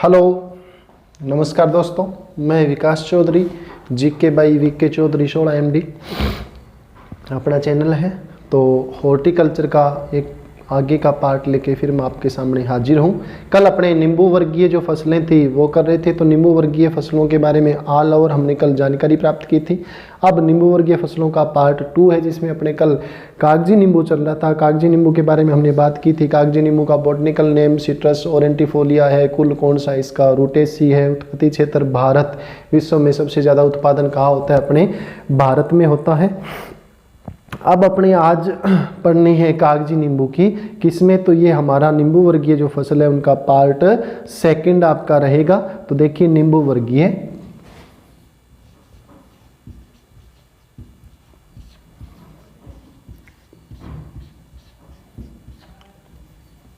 Hello, नमस्कार दोस्तों। मैं Vikas Chaudhary, GK by VK Chaudhary 16 MD अपना चैनल है। तो हॉर्टिकल्चर का एक आगे का पार्ट लेके फिर मैं आपके सामने हाजिर हूँ। कल अपने नींबू वर्गीय जो फसलें थी वो कर रहे थे, तो नींबू वर्गीय फसलों के बारे में ऑल ओवर हमने कल जानकारी प्राप्त की थी। अब नींबू वर्गीय फसलों का पार्ट 2 है, जिसमें अपने कल कागजी नींबू चल रहा था। कागजी नींबू के बारे में हमने बात की थी। कागजी नींबू का बॉटनिकल नेम सिट्रस ओरेंटिफोलिया है। कुल कौन सा इसका रूटेसी है। उत्पत्ति क्षेत्र भारत। विश्व में सबसे ज़्यादा उत्पादन कहाँ होता है? अपने भारत में होता है। अब अपने आज पढ़नी है कागजी नींबू की किस्में। तो ये हमारा नींबू वर्गीय जो फसल है उनका पार्ट 2 आपका रहेगा। तो देखिए नींबू वर्गीय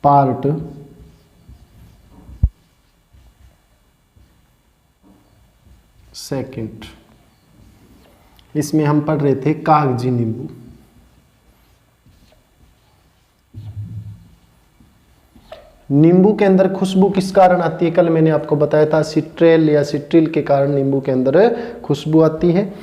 पार्ट 2, इसमें हम पढ़ रहे थे कागजी नींबू। नींबू के अंदर खुशबू किस कारण आती है? कल मैंने आपको बताया था सिट्रेल या सिट्रिल के कारण नींबू के अंदर खुशबू आती है।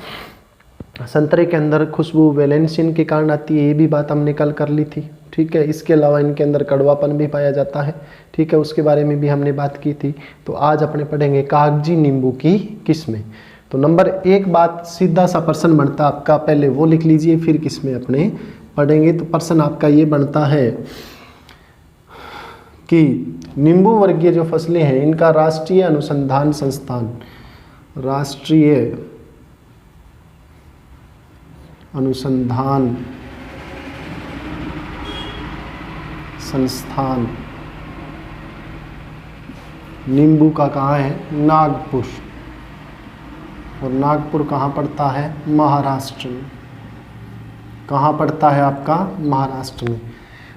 संतरे के अंदर खुशबू वेलेंसिन के कारण आती है, ये भी बात हमने कल कर ली थी। ठीक है, इसके अलावा इनके अंदर कड़वापन भी पाया जाता है। ठीक है, उसके बारे में भी हमने बात की थी। तो आज अपने पढ़ेंगे कागजी नींबू की किस्में। तो नंबर 1 बात सीधा सा प्रश्न बनता है आपका, पहले वो लिख लीजिए फिर किस्में अपने पढ़ेंगे। तो प्रश्न आपका ये बनता है कि नींबू वर्गीय जो फसलें हैं इनका राष्ट्रीय अनुसंधान संस्थान, राष्ट्रीय अनुसंधान संस्थान नींबू का कहाँ है? नागपुर। और नागपुर कहाँ पड़ता है? महाराष्ट्र में। कहाँ पड़ता है आपका? महाराष्ट्र में।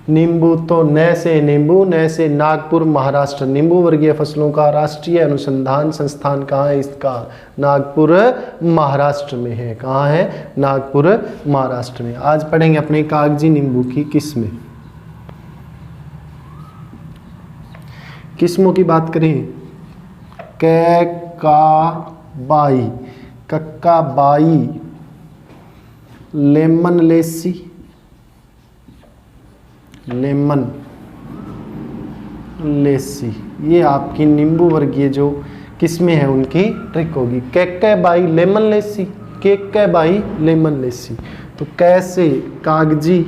नींबू तो न से नींबू, न से नागपुर, महाराष्ट्र। नींबू वर्गीय फसलों का राष्ट्रीय अनुसंधान संस्थान कहाँ है? इसका नागपुर महाराष्ट्र में है। कहाँ है? नागपुर महाराष्ट्र में। आज पढ़ेंगे अपने कागजी नींबू की किस्में। किस्मों की बात करें, कैकाबाई, कक्काबाई, लेमन लेसी, लेमन लेसी, ये आपकी नींबू वर्गीय जो किस्में हैं उनकी ट्रिक होगी। कैकाबाई लेमन लेसी, कैकाबाई लेमन लेसी। तो कैसे कागजी,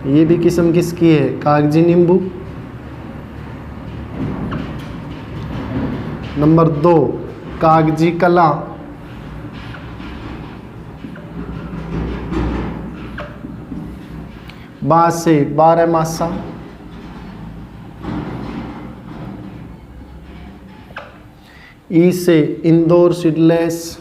ये भी किस्म किसकी है? कागजी नींबू। नंबर 2 कागजी कला, बा से 12 मासा, ई से इंदौर सीडलेस,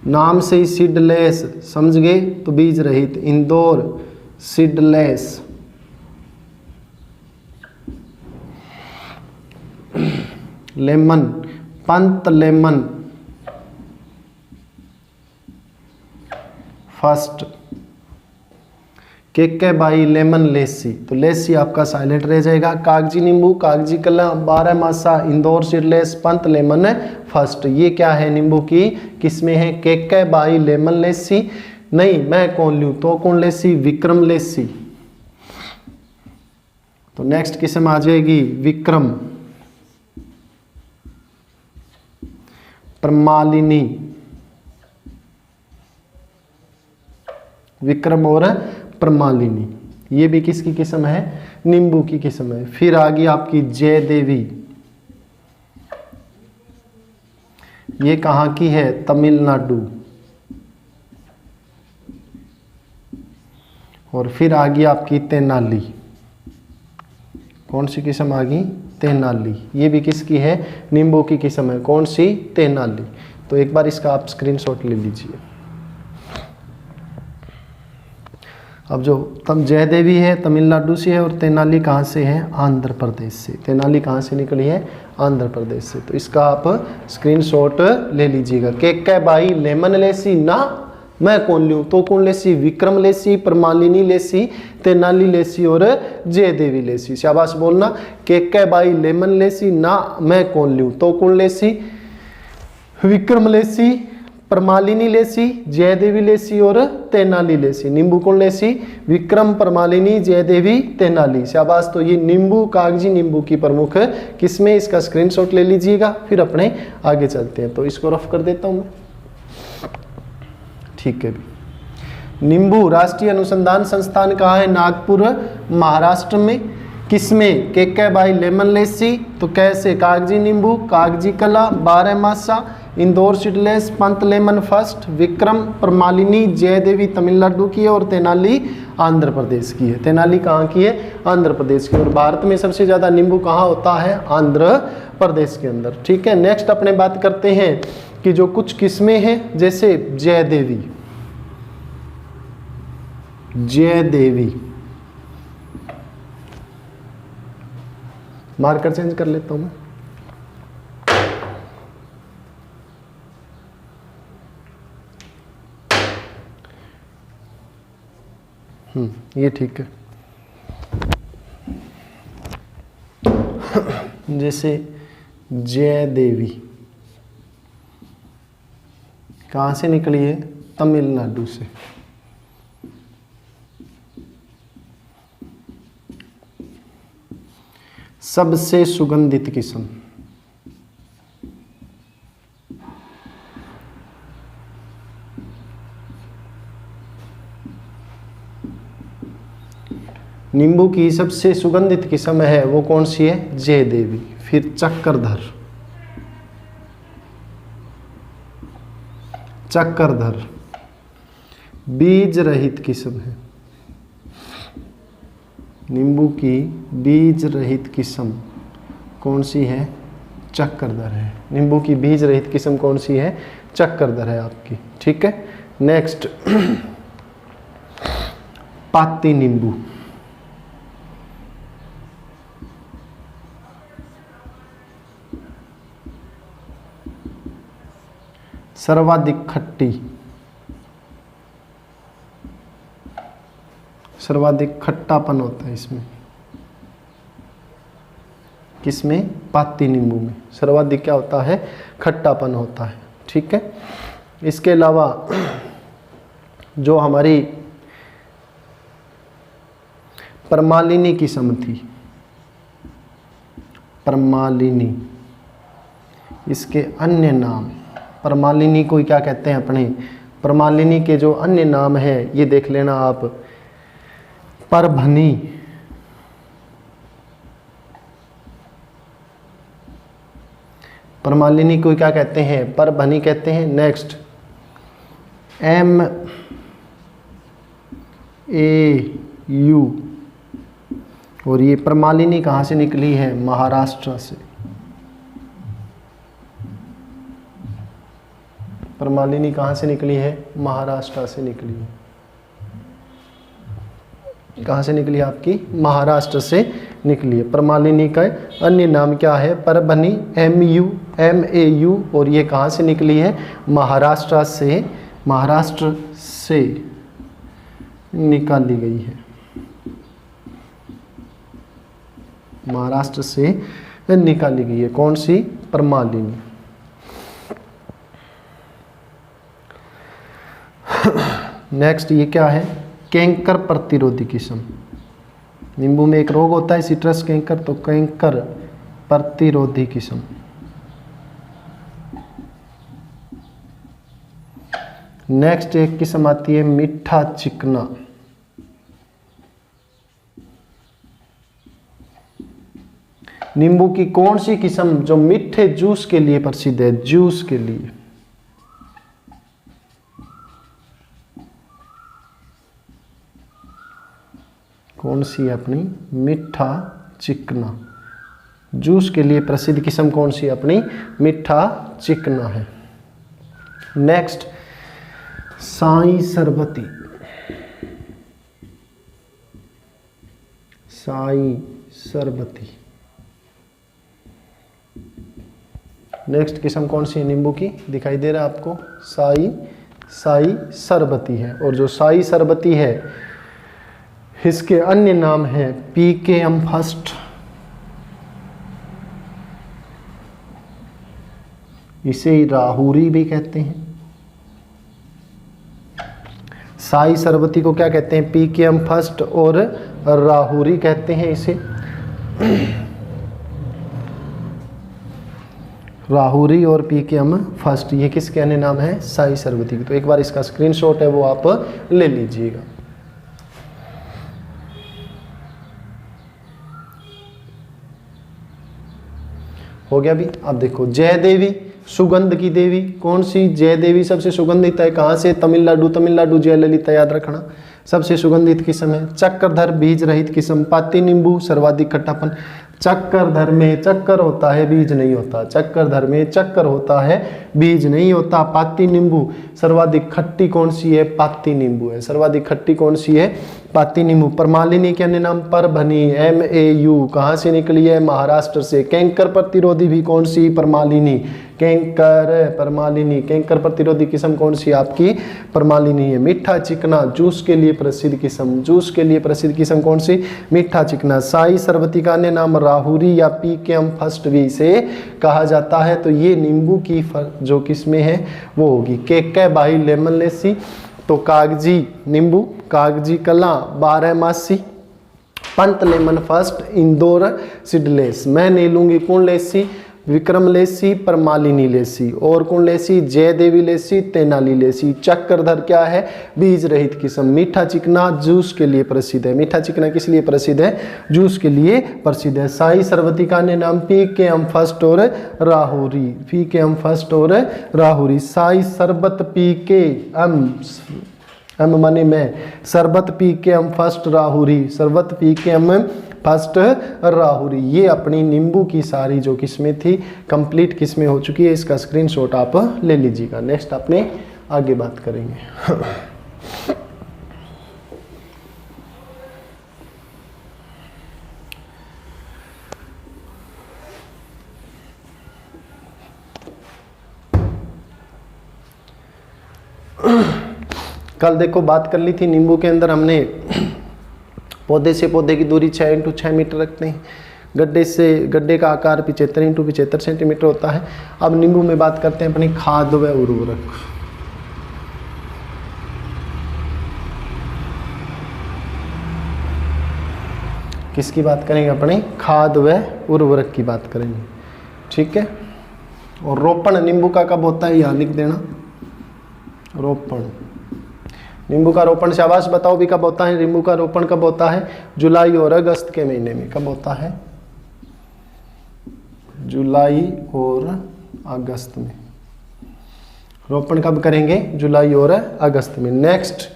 नाम से ही सीडलेस समझ गए तो बीज रहित, Indore seedless. Lemon, Pant lemon first, कैकाबाई लेमन लेसी। तो लेसी आपका साइलेंट रह जाएगा। कागजी नींबू, कागजी कला, 12 मासा, Indore seedless, Pant lemon first. ये क्या है? नींबू की किस्में हैं। कैकाबाई लेमन लेसी, नहीं मैं कौन लूँ तो कौन लेसी? विक्रम लेसी। तो नेक्स्ट किस्म आ जाएगी विक्रम, प्रमालिनी, विक्रम और प्रमालिनी, ये भी किसकी किस्म है? नींबू की किस्म है। फिर आ गई आपकी जय देवी, ये कहाँ की है? तमिलनाडु। और फिर आ गई आपकी तेनाली, कौन सी किस्म आ गई? तेनाली, ये भी किसकी है? नींबू की किस्म है। कौन सी? तेनाली। तो एक बार इसका आप स्क्रीनशॉट ले लीजिए। अब जो तब जय देवी है तमिलनाडु से है और तेनाली कहाँ से है? आंध्र प्रदेश से। तेनाली कहाँ से निकली है? आंध्र प्रदेश से। तो इसका आप स्क्रीनशॉट ले लीजिएगा। कैकाबाई लेमन लेसी ना मैं कौन ल्यूं, तो कौन लेसी, विक्रम लेसी, प्रमालिनी लेसी, तेनाली लेसी और जयदेवी लेसी। शाबाश बोलना। केके बाई लेमन लेसी ना मैं कौन ल्यूं, तो कौन लेसी, विक्रम लेसी, प्रमालिनी लेसी, जयदेवी लेसी और तेनाली लेसी। नींबू कौन लेसी, विक्रम, प्रमालिनी, जयदेवी, तेनाली। शाबाश। तो ये नींबू, कागजी नींबू की प्रमुख किस्में, इसका स्क्रीनशॉट ले लीजिएगा, फिर अपने आगे चलते हैं। तो इसको रफ कर देता हूं मैं, ठीक है। नींबू राष्ट्रीय अनुसंधान संस्थान कहाँ है, नागपुर महाराष्ट्र में। किसमें, केके बाई लेमन लेसी, तो कैसे, कागजी नींबू, कागजी कला, 12 मासा, Indore seedless, Pant lemon first, Vikram, Pramalini, Jaidevi Tamil Nadu की है और तेनाली आंध्र प्रदेश की है। तेनाली कहाँ की है, आंध्र प्रदेश की। और भारत में सबसे ज्यादा नींबू कहाँ होता है, आंध्र प्रदेश के अंदर, ठीक है। नेक्स्ट अपने बात करते हैं कि जो कुछ किस्में हैं, जैसे जयदेवी, जयदेवी, मार्कर चेंज कर लेता हूं मैं। ये ठीक है। जैसे जयदेवी कहाँ से निकली है, तमिलनाडु से। सबसे सुगंधित किस्म, नींबू की सबसे सुगंधित किस्म है वो कौन सी है, जयदेवी। फिर चक्रधर, चक्रधर बीज रहित किस्म है, नींबू की बीज रहित किस्म कौन सी है, चक्रधर है। नींबू की बीज रहित किस्म कौन सी है, चक्रधर है आपकी, ठीक है। नेक्स्ट पाती नींबू, सर्वाधिक खट्टी, सर्वाधिक खट्टापन होता है इसमें, किसमें, पाती नींबू में सर्वाधिक क्या होता है, खट्टापन होता है, ठीक है। इसके अलावा जो हमारी प्रमालिनी किस्म थी, प्रमालिनी, इसके अन्य नाम, प्रमालिनी को क्या कहते हैं अपने, प्रमालिनी के जो अन्य नाम है ये देख लेना आप। परभनी, प्रमालिनी को क्या कहते हैं, परभनी कहते हैं। नेक्स्ट MAU, और ये प्रमालिनी कहाँ से निकली है, महाराष्ट्र से। प्रमालिनी कहाँ से निकली है, महाराष्ट्र से निकली है। कहाँ से निकली है आपकी, महाराष्ट्र से निकली है। प्रमालिनी का अन्य नाम क्या है, परभनी, MAU, और ये कहाँ से निकली है, महाराष्ट्र से, महाराष्ट्र से निकाली गई है, महाराष्ट्र से निकाली गई है। कौन सी, प्रमालिनी। नेक्स्ट ये क्या है, कैंकर प्रतिरोधी किस्म। नींबू में एक रोग होता है सिट्रस कैंकर, तो कैंकर प्रतिरोधी किस्म। नेक्स्ट एक किस्म आती है मीठा चिकना, नींबू की कौन सी किस्म जो मीठे जूस के लिए प्रसिद्ध है, जूस के लिए, कौन सी है अपनी, मीठा चिकना, जूस के लिए प्रसिद्ध किस्म कौन सी है अपनी, मीठा चिकना है। नेक्स्ट साई सरबती, साई सरबती। नेक्स्ट किस्म कौन सी है नींबू की, दिखाई दे रहा है आपको, साई साई सरबती है। और जो साई सरबती है इसके अन्य नाम है PKM फर्स्ट, इसे राहुरी भी कहते हैं। साई सरबती को क्या कहते हैं? PKM फर्स्ट और राहुरी कहते हैं इसे। राहुरी और PKM फर्स्ट, ये किसके अन्य नाम है? साई सरबती के। तो एक बार इसका स्क्रीनशॉट है वो आप ले लीजिएगा। हो गया भी। अब देखो जय देवी, सुगंध की देवी। कौन सी? जय देवी सबसे सुगंधित है। कहाँ से? तमिलनाडु। तमिलनाडु जयललिता, याद रखना, सबसे सुगंधित किस्म है। चक्रधर, बीज रहित किस्म। पाती नींबू, सर्वाधिक खट्टापन। चक्रधर में चक्कर होता है, बीज नहीं होता। चक्रधर में चक्कर होता है, बीज नहीं होता। पाती नींबू, सर्वाधिक खट्टी कौन सी है? पाती नींबू है। सर्वाधिक खट्टी कौन सी है? पाती नींबू। परमालिनी के अन्य नाम? परभनी, MAU। कहाँ से निकली है? महाराष्ट्र से। कैंकर प्रतिरोधी भी कौन सी? परमालिनी। कैंकर, परमालिनी। कैंकर प्रतिरोधी किस्म कौन सी आपकी? परमालिनी है। मीठा चिकना, जूस के लिए प्रसिद्ध किस्म। जूस के लिए प्रसिद्ध किस्म कौन सी? मीठा चिकना। साई सरबती का अन्य नाम राहुरी या PKM फर्स्ट भी इसे कहा जाता है। तो ये नींबू की जो किस्में हैं वो होगी केके बाई, लेमन लेसी, तो कागजी नींबू, कागजी कला, 12मासी, Pant lemon first, Indore seedless. मैं नहीं लूंगी कौन लेसी? विक्रम लेसी, परमालिनी लेसी। और कौन लेसी? जय देवी लेसी, तेनाली लेसी। चक्रधर क्या है? बीज रहित किस्म। मीठा चिकना जूस के लिए प्रसिद्ध है। मीठा चिकना किस लिए प्रसिद्ध है? जूस के लिए प्रसिद्ध है। साई सरबती का अन्य नाम? PKM फर्स्ट और राहुरी। PKM फर्स्ट और राहुरी। साई सरबत PKM, एम माने मैं, शरबत PKM फर्स्ट राहुरी। शरबत PKM फर्स्ट राहुरी। ये अपनी नींबू की सारी जो किस्में थी कंप्लीट किस्में हो चुकी है। इसका स्क्रीनशॉट आप ले लीजिएगा। नेक्स्ट अपने आगे बात करेंगे। कल देखो बात कर ली थी नींबू के अंदर हमने पौधे से पौधे की दूरी 6 × 6 मीटर रखते हैं। गड्ढे से गड्ढे का आकार 75 × 75 सेंटीमीटर होता है। अब नींबू में बात करते हैं अपनी खाद व उर्वरक। किसकी बात करेंगे? अपने खाद व उर्वरक की बात करेंगे। ठीक है। और रोपण नींबू का कब होता है? यहाँ लिख देना, रोपण। नींबू का रोपण, शाबाश, बताओ भी कब होता है? नींबू का रोपण कब होता है? जुलाई और अगस्त के महीने में। कब होता है? जुलाई और अगस्त में। रोपण कब करेंगे? जुलाई और अगस्त में। नेक्स्ट,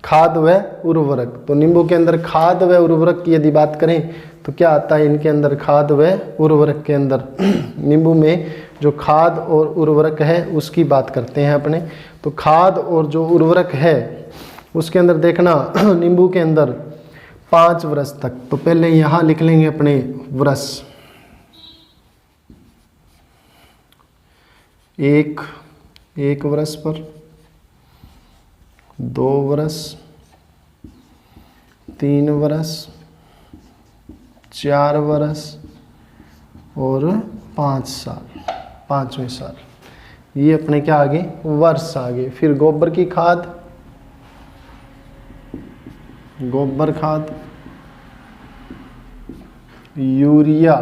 खाद व उर्वरक। तो नींबू के अंदर खाद व उर्वरक की यदि बात करें तो क्या आता है इनके अंदर? खाद व उर्वरक के अंदर नींबू में जो खाद और उर्वरक है उसकी बात करते हैं अपने। तो खाद और जो उर्वरक है उसके अंदर देखना, नींबू के अंदर 5 वर्ष तक। तो पहले यहाँ लिख लेंगे अपने वर्ष। एक वर्ष पर, 2 वर्ष, 3 वर्ष, 4 वर्ष और 5 साल, 5वें साल। ये अपने क्या आगे? वर्ष आगे। फिर गोबर की खाद, गोबर खाद, यूरिया,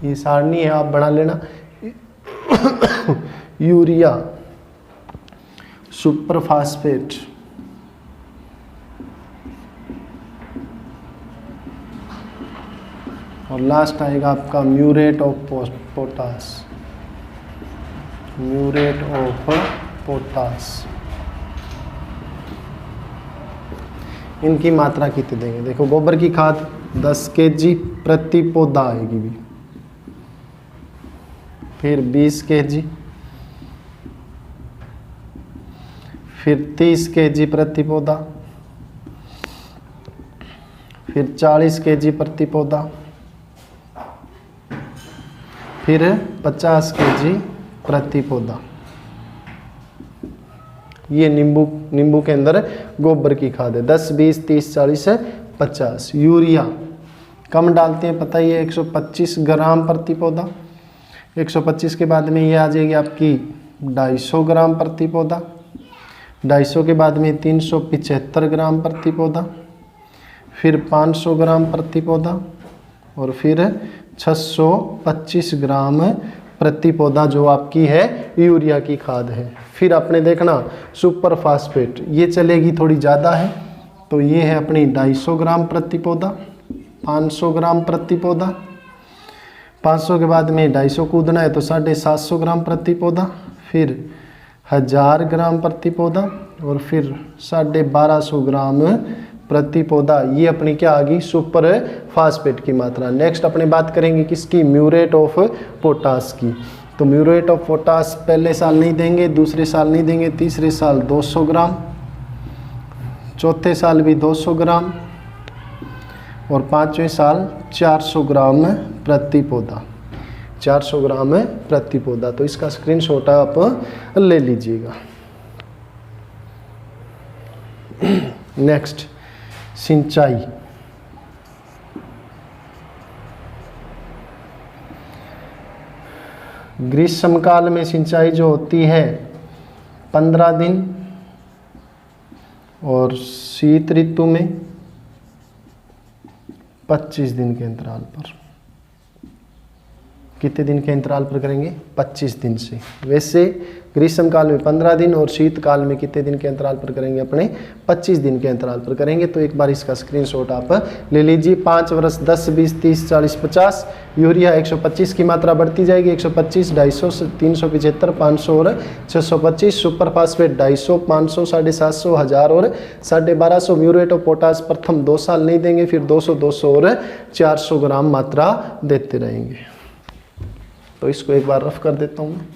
ये सारणी है आप बना लेना। यूरिया, सुपर फास्फेट, और लास्ट आएगा आपका muriate of potash. Muriate of potash. इनकी मात्रा कितनी देंगे? देखो गोबर की खाद 10 kg प्रति पौधा आएगी भी। फिर 20 kg, फिर 30 kg प्रति पौधा, फिर 40 kg प्रति पौधा, फिर 50 kg प्रति पौधा। ये नींबू के अंदर गोबर की खाद है। 10, 20, 30, 40, 50। यूरिया कम डालते हैं, पता ही है, 125 ग्राम प्रति पौधा। 125 के बाद में ये आ जाएगी आपकी 250 ग्राम प्रति पौधा। 250 के बाद में 375 ग्राम प्रति पौधा, फिर 500 ग्राम प्रति पौधा, और फिर 625 ग्राम प्रति पौधा जो आपकी है यूरिया की खाद है। फिर आपने देखना सुपर फास्फेट, ये चलेगी थोड़ी ज़्यादा है, तो ये है अपनी 250 ग्राम प्रति पौधा, 500 ग्राम प्रति पौधा, 500 के बाद में 250 कूदना है तो 750 ग्राम प्रति पौधा, फिर 1000 ग्राम प्रति पौधा, और फिर 1250 ग्राम प्रति पौधा। ये अपनी क्या आ गई सुपर फास्फेट की मात्रा। नेक्स्ट अपने बात करेंगे किसकी, म्यूरेट ऑफ पोटास की। तो म्यूरेट ऑफ पोटास पहले साल नहीं देंगे, दूसरे साल नहीं देंगे, तीसरे साल 200 ग्राम, चौथे साल भी 200 ग्राम, और 5वें साल 400 ग्राम प्रति पौधा, 400 ग्राम प्रति पौधा। तो इसका स्क्रीनशॉट आप ले लीजिएगा। नेक्स्ट सिंचाई। ग्रीष्म काल में सिंचाई जो होती है 15 दिन, और शीत ऋतु में 25 दिन के अंतराल पर। कितने दिन के अंतराल पर करेंगे, 25 दिन से। वैसे ग्रीष्म काल में 15 दिन और शीत काल में कितने दिन के अंतराल पर करेंगे, अपने 25 दिन के अंतराल पर करेंगे। तो एक बार इसका स्क्रीनशॉट आप ले लीजिए। 5 वर्ष 10, 20, 30, 40, 50। यूरिया 125 की मात्रा बढ़ती जाएगी, 125, 250, 375, 500 और 625। सुपर फास्फेट 250, 500, 750, 1000 और 1250। म्यूरेट ऑफ पोटास प्रथम 2 साल नहीं देंगे, फिर 200, 200 और 400 ग्राम मात्रा देते रहेंगे। तो इसको एक बार रफ कर देता हूँ मैं,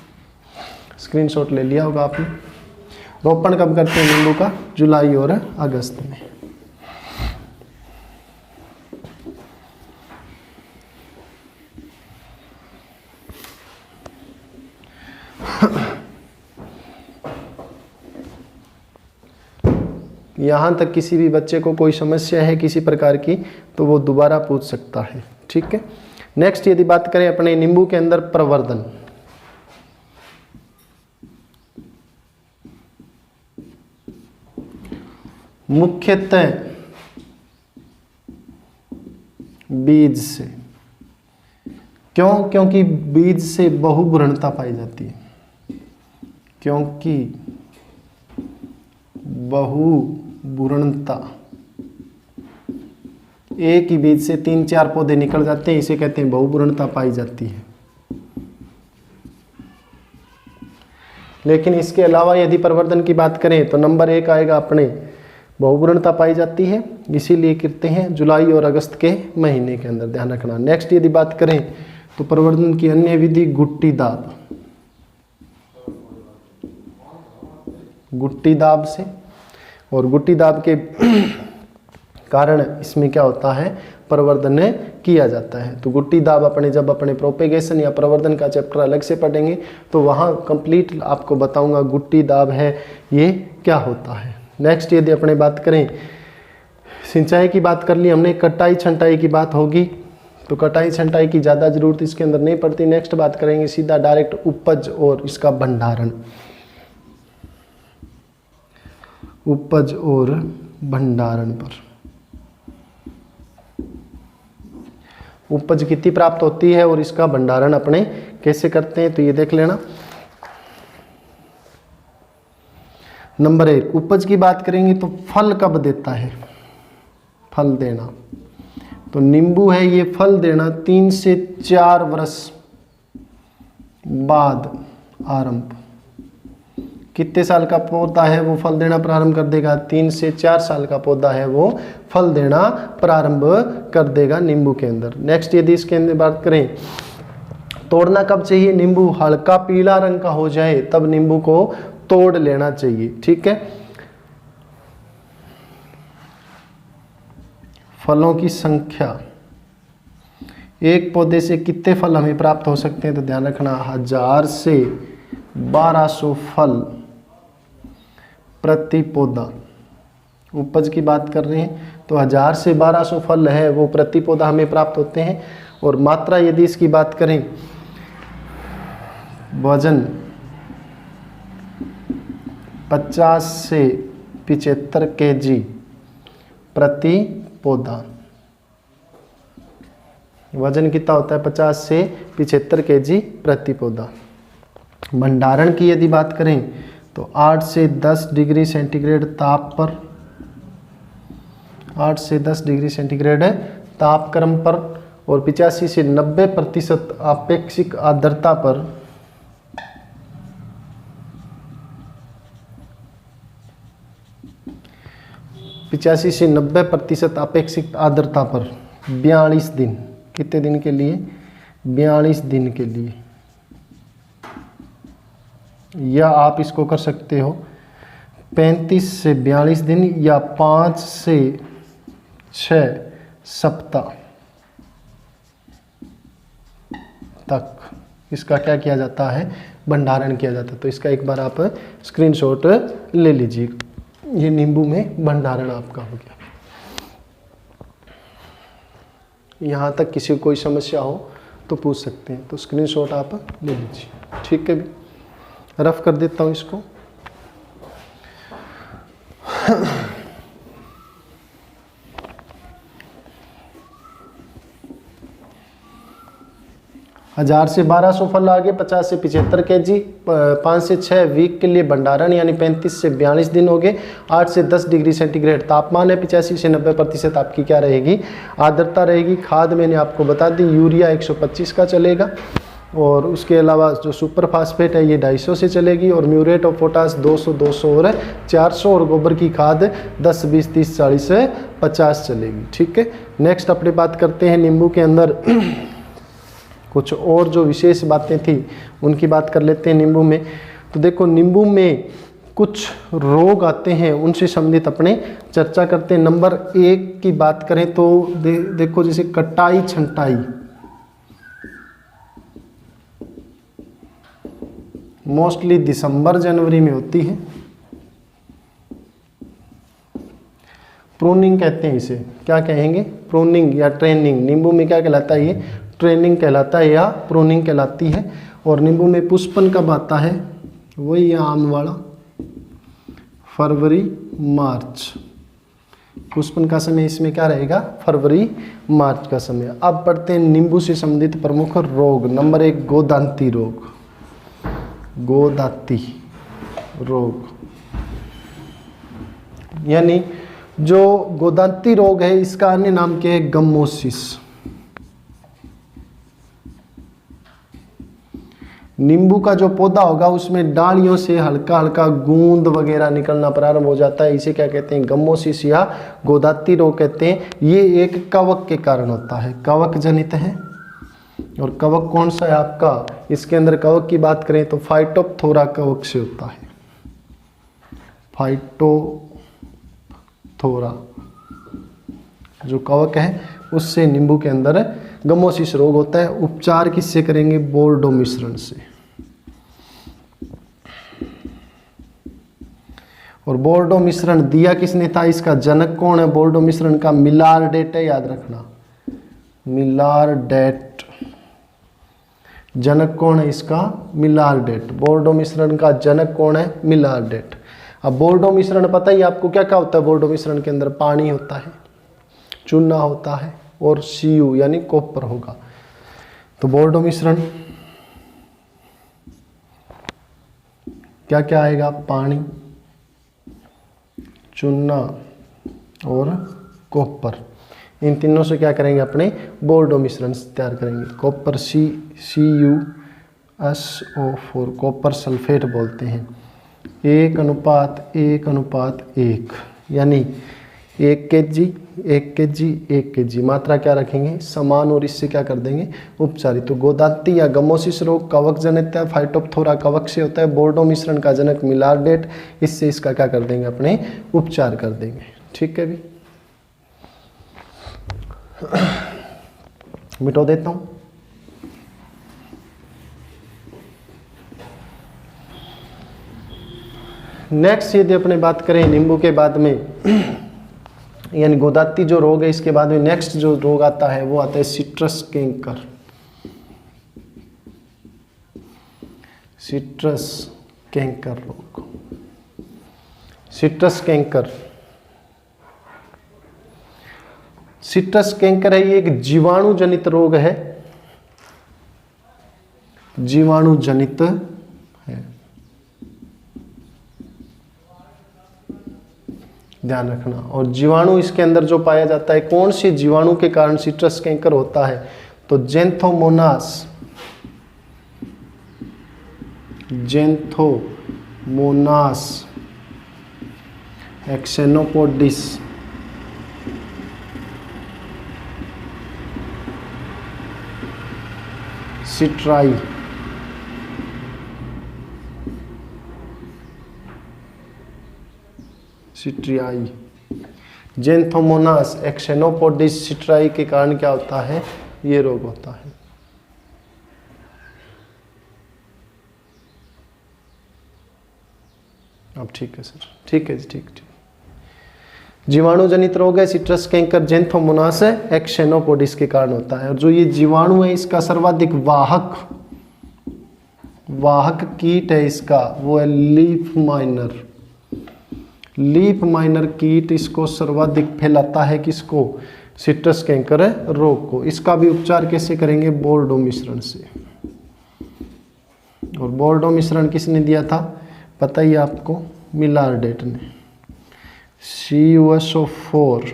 स्क्रीनशॉट ले लिया होगा आपने। रोपण कब करते हैं नींबू का, जुलाई और अगस्त में। यहाँ तक किसी भी बच्चे को कोई समस्या है किसी प्रकार की तो वो दोबारा पूछ सकता है, ठीक है। नेक्स्ट यदि बात करें अपने नींबू के अंदर प्रवर्धन, मुख्यतः बीज से। क्यों? क्योंकि बीज से बहुभुरणता पाई जाती है, क्योंकि बहुभुरणता, एक ही बीज से 3-4 पौधे निकल जाते हैं, इसे कहते हैं बहुभुरणता पाई जाती है। लेकिन इसके अलावा यदि प्रवर्धन की बात करें तो नंबर 1 आएगा अपने बहुभुरणता पाई जाती है, इसीलिए करते हैं जुलाई और अगस्त के महीने के अंदर, ध्यान रखना। नेक्स्ट यदि बात करें तो प्रवर्धन की अन्य विधि गुट्टी दाब, गुट्टी दाब से। और गुट्टी दाब के कारण इसमें क्या होता है, प्रवर्धन किया जाता है। तो गुट्टी दाब अपने जब अपने प्रोपेगेशन या प्रवर्धन का चैप्टर अलग से पढ़ेंगे तो वहाँ कंप्लीट आपको बताऊंगा गुट्टी दाब है ये क्या होता है। नेक्स्ट यदि अपने बात करें सिंचाई की बात कर ली हमने, कटाई छंटाई की बात होगी तो कटाई छंटाई की ज़्यादा ज़रूरत इसके अंदर नहीं पड़ती। नेक्स्ट बात करेंगे सीधा डायरेक्ट उपज और इसका भंडारण, उपज और भंडारण पर। उपज कितनी प्राप्त होती है और इसका भंडारण अपने कैसे करते हैं तो ये देख लेना। नंबर 1 उपज की बात करेंगे तो फल कब देता है, फल देना। तो नींबू है ये फल देना 3 से 4 वर्ष बाद आरंभ। कितने साल का पौधा है वो फल देना प्रारंभ कर देगा, 3 से 4 साल का पौधा है वो फल देना प्रारंभ कर देगा नींबू के अंदर। नेक्स्ट यदि इसके अंदर बात करें तोड़ना कब चाहिए, नींबू हल्का पीला रंग का हो जाए तब नींबू को तोड़ लेना चाहिए, ठीक है। फलों की संख्या, एक पौधे से कितने फल हमें प्राप्त हो सकते हैं तो ध्यान रखना 1000 से 1200 फल प्रति पौधा। उपज की बात कर रहे हैं तो 1000 से 1200 फल है वो प्रति पौधा हमें प्राप्त होते हैं। और मात्रा यदि इसकी बात करें, वजन 50 से 75 kg प्रति पौधा। वजन कितना होता है? 50 से 75 kg प्रति पौधा। भंडारण की यदि बात करें तो 8 से 10 डिग्री सेंटीग्रेड ताप पर, 8 से 10 डिग्री सेंटीग्रेड तापक्रम पर और 85 से 90% आपेक्षिक आर्द्रता पर, 85 से 90% अपेक्षित आर्द्रता पर 42 दिन। कितने दिन के लिए? 42 दिन के लिए। या आप इसको कर सकते हो 35 से 42 दिन या 5 से 6 सप्ताह तक इसका क्या किया जाता है? भंडारण किया जाता है। तो इसका एक बार आप स्क्रीनशॉट ले लीजिए। ये नींबू में भंडारण आपका हो गया। यहाँ तक किसी को कोई समस्या हो तो पूछ सकते हैं, तो स्क्रीनशॉट आप ले लीजिए। ठीक है, भी रफ कर देता हूँ इसको। हजार से 1200 फल आगे, 50 से 75 kg, 5 से 6 वीक के लिए भंडारण यानी 35 से 42 दिन हो गए। 8 से 10 डिग्री सेंटीग्रेड तापमान है। 85 से 90% आपकी क्या रहेगी? आर्द्रता रहेगी। खाद मैंने आपको बता दी, यूरिया 125 का चलेगा और उसके अलावा जो सुपर फास्फेट है ये 250 से चलेगी और म्यूरेट ऑफ पोटास 200, 200 और 400 और गोबर की खाद 10, 20, 30, 40 से 50 चलेगी। ठीक है, नेक्स्ट अपनी बात करते हैं नींबू के अंदर कुछ और जो विशेष बातें थी उनकी बात कर लेते हैं नींबू में। तो देखो, नींबू में कुछ रोग आते हैं, उनसे संबंधित अपने चर्चा करते हैं। नंबर 1 की बात करें तो देखो, जैसे कटाई छंटाई, मोस्टली दिसंबर जनवरी में होती है। प्रूनिंग कहते हैं इसे, क्या कहेंगे? प्रूनिंग या ट्रेनिंग। नींबू में क्या कहलाता है? ये ट्रेनिंग कहलाता है या प्रूनिंग कहलाती है। और नींबू में पुष्पन कब आता है? वही आम वाला फरवरी मार्च। पुष्पन का समय इसमें क्या रहेगा? फरवरी मार्च का समय। अब पढ़ते हैं नींबू से संबंधित प्रमुख रोग। नंबर 1, गोदांती रोग। गोदांती रोग यानी जो गोदांती रोग है इसका अन्य नाम क्या है? गम्मोसिस। नींबू का जो पौधा होगा उसमें डालियों से हल्का हल्का गूंद वगैरह निकलना प्रारंभ हो जाता है। इसे क्या कहते हैं? गम्मोसिस या गोदांती रोग कहते हैं। ये एक कवक के कारण होता है, कवक जनित है। और कवक कौन सा है आपका? इसके अंदर कवक की बात करें तो फाइटोप्थोरा कवक से होता है। फाइटोप्थोरा जो कवक है उससे नींबू के अंदर गम्मोसिस रोग होता है। उपचार किससे करेंगे? बोर्डो मिश्रण से। और बोर्डो मिश्रण दिया किसने था? इसका जनक कौन है बोर्डो मिश्रण का? मिलारडेट है, याद रखना, मिलारडेट। जनक कौन है इसका? मिलारडेट। बोर्डो मिश्रण का जनक कौन है? मिलारडेट। अब बोर्डो मिश्रण पता ही आपको क्या क्या होता है? बोर्डो मिश्रण के अंदर पानी होता है, चूना होता है और Cu यानी कॉपर होगा। तो बोर्डो मिश्रण क्या क्या आएगा? पानी, चूना और कॉपर। इन तीनों से क्या करेंगे? अपने बोर्डो मिश्रण तैयार करेंगे। कॉपर CuSO4 कॉपर सल्फेट बोलते हैं। 1:1:1 यानी 1 kg मात्रा क्या रखेंगे? समान। और इससे क्या कर देंगे? उपचारित। तो गोदांती या गम्मोसिस रोग कवक जनित है, फाइटोप्थोरा कवक से होता है। बोर्डो मिश्रण का जनक मिलारडेट, इससे इसका क्या कर देंगे? अपने उपचार कर देंगे। ठीक है, भी मिटो देता हूं। नेक्स्ट यदि अपने बात करें नींबू के बाद में यानी गोदाती जो रोग है, इसके बाद में नेक्स्ट जो रोग आता है वो आता है सिट्रस कैंकर। सिट्रस कैंकर रोग, सिट्रस कैंकर। सिट्रस कैंकर है, ये एक जीवाणु जनित रोग है, जीवाणु जनित है, ध्यान रखना। और जीवाणु इसके अंदर जो पाया जाता है, कौन सी जीवाणु के कारण सिट्रस कैंकर होता है, तो Xanthomonas, Xanthomonas एक्सेनोपोडिस, citri, सिट्रियाई, Xanthomonas एक्सेनोपोडिस citri के कारण क्या होता है, ये रोग होता है। अब ठीक है सर, ठीक है जी, ठीक ठीक। जीवाणु जनित रोग है सिट्रस कैंकर, जेंथोमोनास एक्सेनोपोडिस के कारण होता है। और जो ये जीवाणु है इसका सर्वाधिक वाहक कीट है इसका, वो है लीफ माइनर। लीफ माइनर कीट इसको सर्वाधिक फैलाता है, किसको, सिट्रस कैंकर रोग को। इसका भी उपचार कैसे करेंगे, बोर्डो मिश्रण से। और बोर्डो मिश्रण किसने दिया था, पता ही आपको, मिलारडेट ने। CuSO4,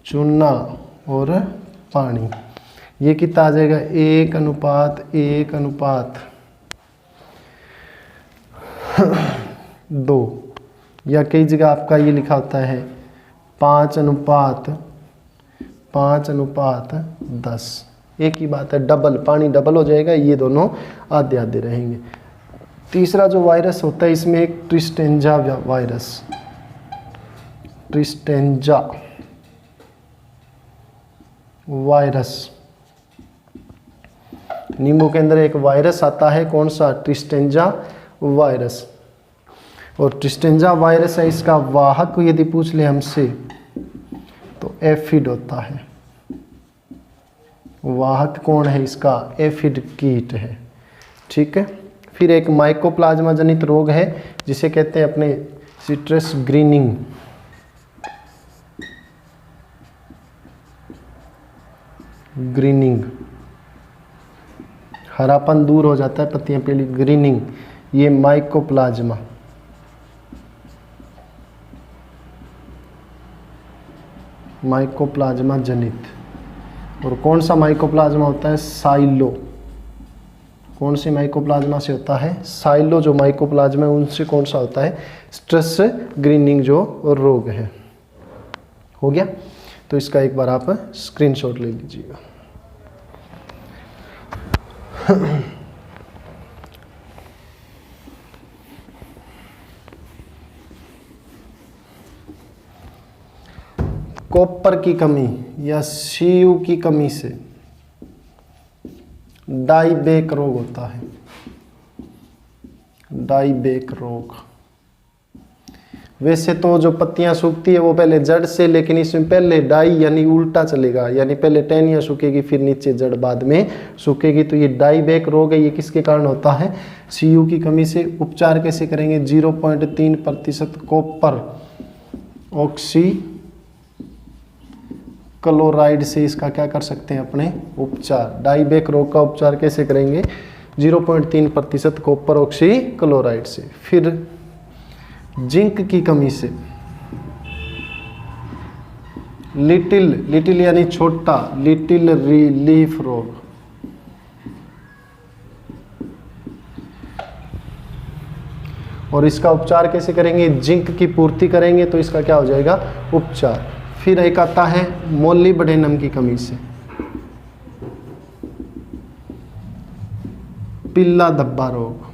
चूना और पानी, ये कितना आ जाएगा, 1:1:2, या कई जगह आपका ये लिखा होता है 5:5:10। एक ही बात है, डबल, पानी डबल हो जाएगा, ये दोनों आधे आधे रहेंगे। तीसरा जो वायरस होता है इसमें एक ट्रिस्टेंजा वायरस, ट्रिस्टेंजा वायरस। नींबू के अंदर एक वायरस आता है, कौन सा, ट्रिस्टेंजा वायरस। और ट्रिस्टेंजा वायरस है, इसका वाहक यदि पूछ ले हमसे तो एफिड होता है। वाहक कौन है इसका, एफिड कीट है, ठीक है। फिर एक माइकोप्लाज्मा जनित रोग है जिसे कहते हैं अपने सिट्रस ग्रीनिंग। ग्रीनिंग, हरापन दूर हो जाता है, पत्तियां पीली, ग्रीनिंग, ये माइकोप्लाज्मा। माइकोप्लाज्मा जनित। और कौन सा माइकोप्लाज्मा होता है, साइलो। कौन सी माइकोप्लाज्मा से होता है, साइलो जो माइकोप्लाज्मा है उनसे कौन सा होता है, स्ट्रेस ग्रीनिंग जो रोग है। हो गया, तो इसका एक बार आप स्क्रीनशॉट ले लीजिएगा। कॉपर की कमी या Cu की कमी से डाइबेक रोग होता है, डाइबेक रोग। वैसे तो जो पत्तियां सूखती है वो पहले जड़ से, लेकिन इसमें पहले डाई यानी उल्टा चलेगा, यानी पहले टहनियां सूखेगी फिर नीचे जड़ बाद में सूखेगी। तो ये डाइबेक रोग है, ये किसके कारण होता है, Cu की कमी से। उपचार कैसे करेंगे, 0.3% कॉपर ऑक्सी क्लोराइड से इसका क्या कर सकते हैं अपने उपचार। डाइबेक रोग का उपचार कैसे करेंगे, 0.3% कॉपर ऑक्सी क्लोराइड से। फिर जिंक की कमी से, लिटिल यानी छोटा, लिटिल लीफ रोग। और इसका उपचार कैसे करेंगे, जिंक की पूर्ति करेंगे तो इसका क्या हो जाएगा उपचार। फिर एक आता है मोलिब्डेनम की कमी से, पिल्ला धब्बा रोग।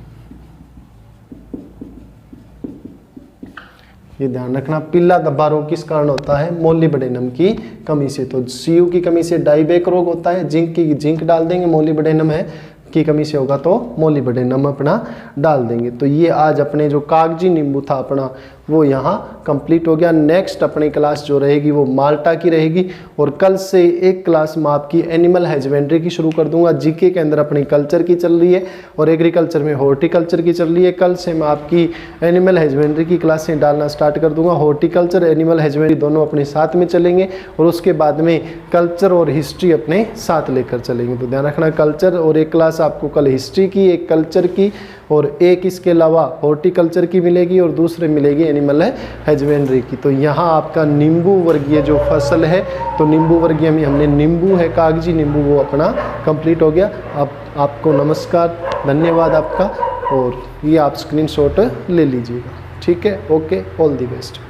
ये ध्यान रखना, पिल्ला धब्बा रोग किस कारण होता है, मोलिब्डेनम की कमी से। तो Cu की कमी से डाइबेक रोग होता है, जिंक डाल देंगे, मोलिब्डेनम है की कमी से होगा तो मोलिब्डेनम अपना डाल देंगे। तो ये आज अपने जो कागजी नींबू था अपना वो यहाँ कंप्लीट हो गया। नेक्स्ट अपनी क्लास जो रहेगी वो माल्टा की रहेगी और कल से एक क्लास मैं आपकी एनिमल हस्बेंड्री की शुरू कर दूंगा। जीके के अंदर अपनी कल्चर की चल रही है और एग्रीकल्चर में हॉर्टिकल्चर की चल रही है। कल से मैं आपकी एनिमल हस्बेंड्री की क्लासें डालना स्टार्ट कर दूंगा। हॉर्टिकल्चर एनिमल हस्बेंड्री दोनों अपने साथ में चलेंगे और उसके बाद में कल्चर और हिस्ट्री अपने साथ लेकर चलेंगे। तो ध्यान रखना, कल्चर और एक क्लास आपको कल हिस्ट्री की, एक कल्चर की और एक इसके अलावा हॉर्टिकल्चर की मिलेगी और दूसरे मिलेगी एनिमल हस्बेंड्री की। तो यहाँ आपका नींबू वर्गीय जो फसल है, तो नींबू वर्गीय में हमने नींबू है, कागजी नींबू, वो अपना कंप्लीट हो गया। अब आपको नमस्कार, धन्यवाद आपका, और ये आप स्क्रीनशॉट ले लीजिएगा। ठीक है, ओके, ऑल दी बेस्ट।